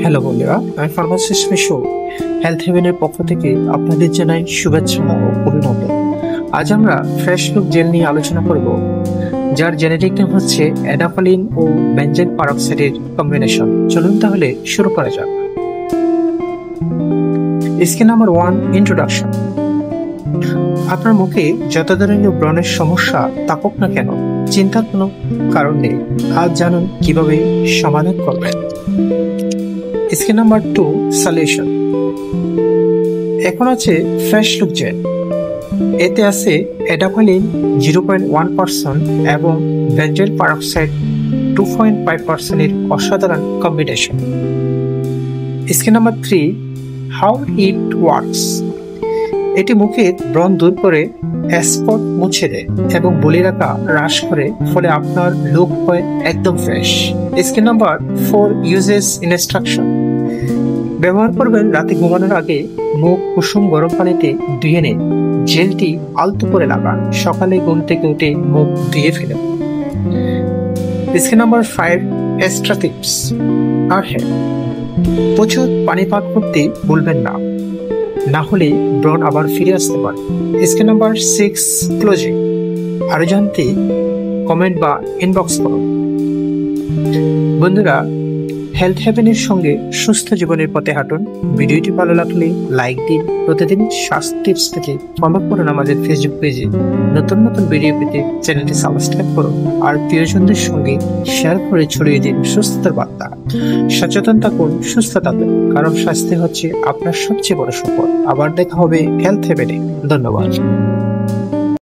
Hello বন্ধুরা, আমি pharmacist Mishu health হেভেনের পক্ষ থেকে আপনাদের জানাই শুভেচ্ছা ও অভিনন্দন। আজ আমরা ফ্রেশ লুক জেল নিয়ে আলোচনা করব, যার জেনেটিক নেম হচ্ছে অ্যাডাফালিন ও বেনজেন পারক্সাইডের কম্বিনেশন। চলুন তাহলে শুরু করা যাক। Skin number 1, introduction. আপনার মুখে যত ধরনের ব্রণের সমস্যা থাকুক না কেন, চিন্তার কোনো কারণ নেই। আজ জানুন কিভাবে সমাধান করবেন। Skin number 2, solution. এখন আছে ফ্রেশ লুক জেল। এতে আছে অ্যাডাফালিন 0.1% এবং বেনজেন পারক্সাইড 2.5% এর অসাধারণ combination. Skin number 3, how it works. এটি মুখের ব্রণ দূর করে, স্পট মুছে দেয় এবং বলিরেখা হ্রাস করে, ফলে আপনার লুক হয় একদম fresh. Skin number 4, uses instruction. ব্যবহার করবেন রাতে ঘুমানোর আগে। মুখ কুসুম গরম পানিতে ধুয়ে নিন। জেলটি আলতো করে লাগান। সকালে ঘুম থেকে উঠে মুখ ধুয়ে ফেলেন। Skin number 5, extra tips. আর হ্যাঁ, প্রচুর পানি পান করতে ভুলবেন না, না হলে ব্রণ আবার ফিরে আসতে পারে। Skin number 6, closing. আরো জানতে কমেন্ট বা ইনবক্স করুন। বন্ধুরা, হেলথ হেভেনের সঙ্গে সুস্থ জীবনের পথে হাঁটুন। ভিডিওটি ভালো লাগলে লাইক দিন। প্রতিদিন স্বাস্থ্য টিপস পেতে ফলো করুন আমাদের ফেসবুক পেজে। নতুন নতুন ভিডিও পেতে চ্যানেলটি সাবস্ক্রাইব করুন আর প্রিয়জনদের সঙ্গে শেয়ার করে ছড়িয়ে দিন সুস্থতার বার্তা। সচেতন থাকুন, সুস্থ থাকুন, কারণ স্বাস্থ্য হচ্ছে আপনার সবচেয়ে বড় সম্পদ। আবার দেখা হবে হেলথ হেভেনে। ধন্যবাদ।